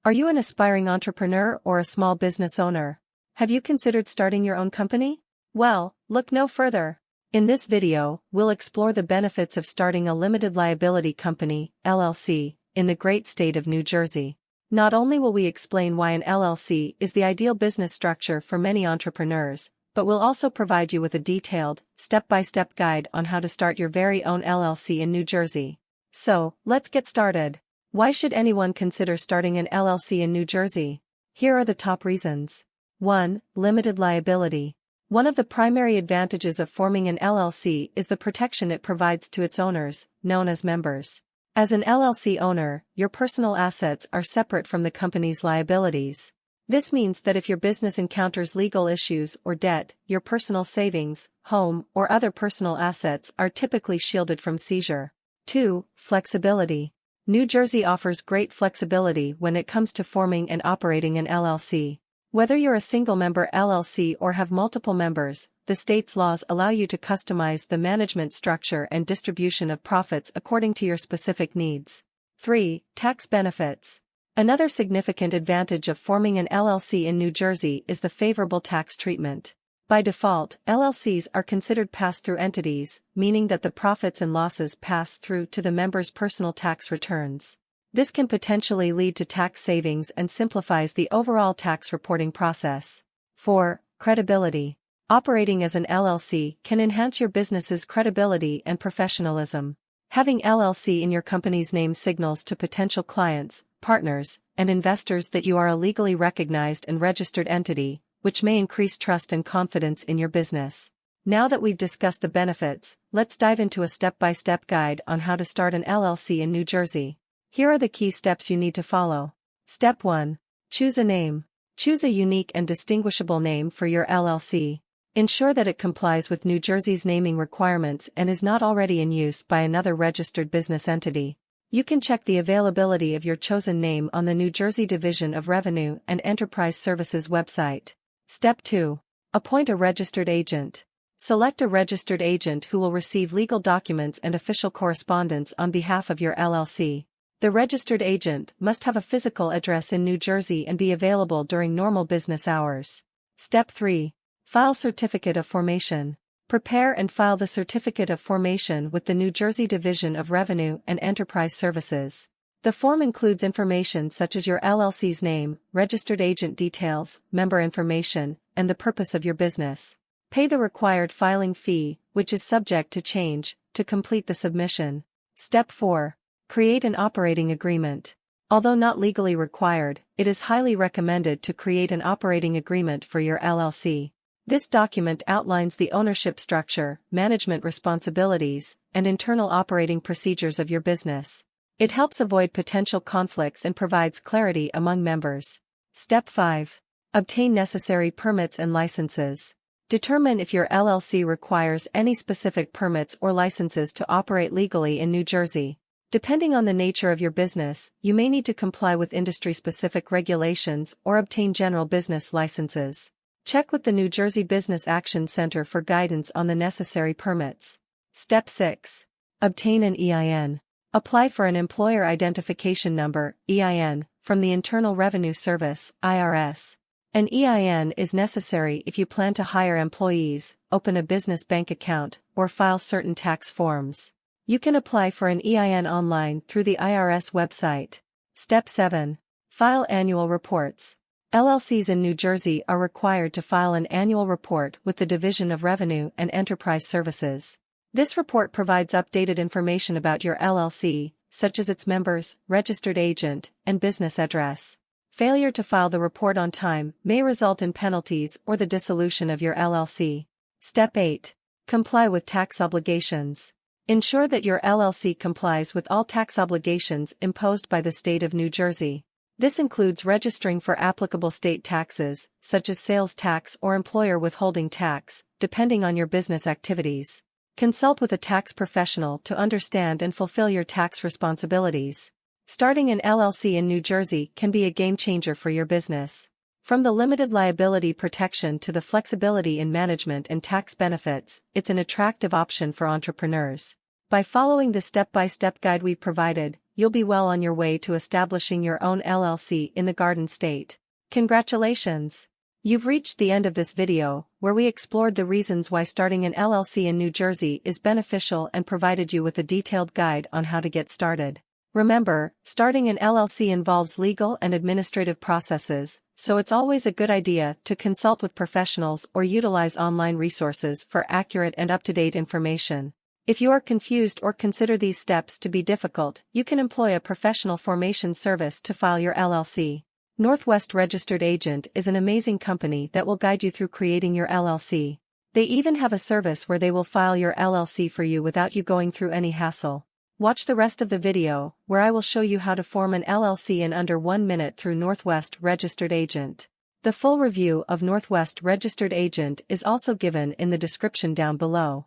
Are you an aspiring entrepreneur or a small business owner? Have you considered starting your own company? Well, look no further. In this video, we'll explore the benefits of starting a limited liability company, LLC, in the great state of New Jersey. Not only will we explain why an LLC is the ideal business structure for many entrepreneurs, but we'll also provide you with a detailed, step-by-step guide on how to start your very own LLC in New Jersey. So, let's get started. Why should anyone consider starting an LLC in New Jersey? Here are the top reasons. 1. Limited liability. One of the primary advantages of forming an LLC is the protection it provides to its owners, known as members. As an LLC owner, your personal assets are separate from the company's liabilities. This means that if your business encounters legal issues or debt, your personal savings, home, or other personal assets are typically shielded from seizure. 2. Flexibility. New Jersey offers great flexibility when it comes to forming and operating an LLC. Whether you're a single-member LLC or have multiple members, the state's laws allow you to customize the management structure and distribution of profits according to your specific needs. 3. Tax benefits. Another significant advantage of forming an LLC in New Jersey is the favorable tax treatment. By default, LLCs are considered pass-through entities, meaning that the profits and losses pass through to the members' personal tax returns. This can potentially lead to tax savings and simplifies the overall tax reporting process. 4. Credibility. Operating as an LLC can enhance your business's credibility and professionalism. Having LLC in your company's name signals to potential clients, partners, and investors that you are a legally recognized and registered entity, which may increase trust and confidence in your business. Now that we've discussed the benefits, let's dive into a step-by-step guide on how to start an LLC in New Jersey. Here are the key steps you need to follow. Step 1. Choose a name. Choose a unique and distinguishable name for your LLC. Ensure that it complies with New Jersey's naming requirements and is not already in use by another registered business entity. You can check the availability of your chosen name on the New Jersey Division of Revenue and Enterprise Services website. Step 2. Appoint a registered agent. Select a registered agent who will receive legal documents and official correspondence on behalf of your LLC. The registered agent must have a physical address in New Jersey and be available during normal business hours. Step 3. File Certificate of Formation. Prepare and file the Certificate of Formation with the New Jersey Division of Revenue and Enterprise Services. The form includes information such as your LLC's name, registered agent details, member information, and the purpose of your business. Pay the required filing fee, which is subject to change, to complete the submission. Step 4. Create an operating agreement. Although not legally required, it is highly recommended to create an operating agreement for your LLC. This document outlines the ownership structure, management responsibilities, and internal operating procedures of your business. It helps avoid potential conflicts and provides clarity among members. Step 5. Obtain necessary permits and licenses. Determine if your LLC requires any specific permits or licenses to operate legally in New Jersey. Depending on the nature of your business, you may need to comply with industry-specific regulations or obtain general business licenses. Check with the New Jersey Business Action Center for guidance on the necessary permits. Step 6. Obtain an EIN. Apply for an Employer Identification Number, EIN, from the Internal Revenue Service, IRS. An EIN is necessary if you plan to hire employees, open a business bank account, or file certain tax forms. You can apply for an EIN online through the IRS website. Step 7. File annual reports. LLCs in New Jersey are required to file an annual report with the Division of Revenue and Enterprise Services. This report provides updated information about your LLC, such as its members, registered agent, and business address. Failure to file the report on time may result in penalties or the dissolution of your LLC. Step 8. Comply with tax obligations. Ensure that your LLC complies with all tax obligations imposed by the state of New Jersey. This includes registering for applicable state taxes, such as sales tax or employer withholding tax, depending on your business activities. Consult with a tax professional to understand and fulfill your tax responsibilities. Starting an LLC in New Jersey can be a game changer for your business. From the limited liability protection to the flexibility in management and tax benefits, it's an attractive option for entrepreneurs. By following the step-by-step guide we've provided, you'll be well on your way to establishing your own LLC in the Garden State. Congratulations! You've reached the end of this video, where we explored the reasons why starting an LLC in New Jersey is beneficial and provided you with a detailed guide on how to get started. Remember, starting an LLC involves legal and administrative processes, so it's always a good idea to consult with professionals or utilize online resources for accurate and up-to-date information. If you are confused or consider these steps to be difficult, you can employ a professional formation service to file your LLC. Northwest Registered Agent is an amazing company that will guide you through creating your LLC. They even have a service where they will file your LLC for you without you going through any hassle. Watch the rest of the video, where I will show you how to form an LLC in under 1 minute through Northwest Registered Agent. The full review of Northwest Registered Agent is also given in the description down below.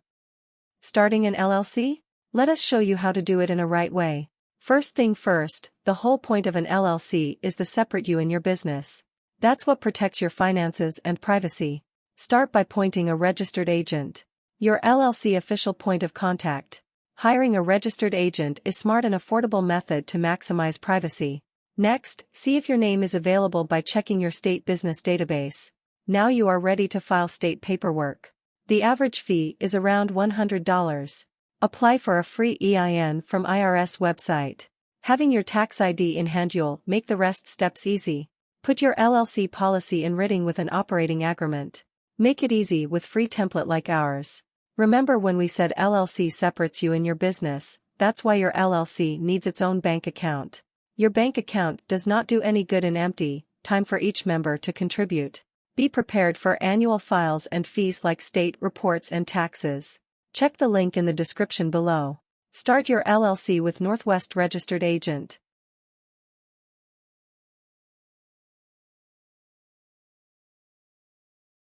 Starting an LLC? Let us show you how to do it in a right way. First thing first, the whole point of an LLC is to separate you and your business. That's what protects your finances and privacy. Start by appointing a registered agent. Your LLC official point of contact. Hiring a registered agent is a smart and affordable method to maximize privacy. Next, see if your name is available by checking your state business database. Now you are ready to file state paperwork. The average fee is around $100. Apply for a free EIN from IRS website. Having your tax ID in hand you'll make the rest steps easy. Put your LLC policy in writing with an operating agreement. Make it easy with free template like ours. Remember when we said LLC separates you and your business, that's why your LLC needs its own bank account. Your bank account does not do any good in empty, time for each member to contribute. Be prepared for annual files and fees like state reports and taxes. Check the link in the description below. Start your LLC with Northwest Registered Agent.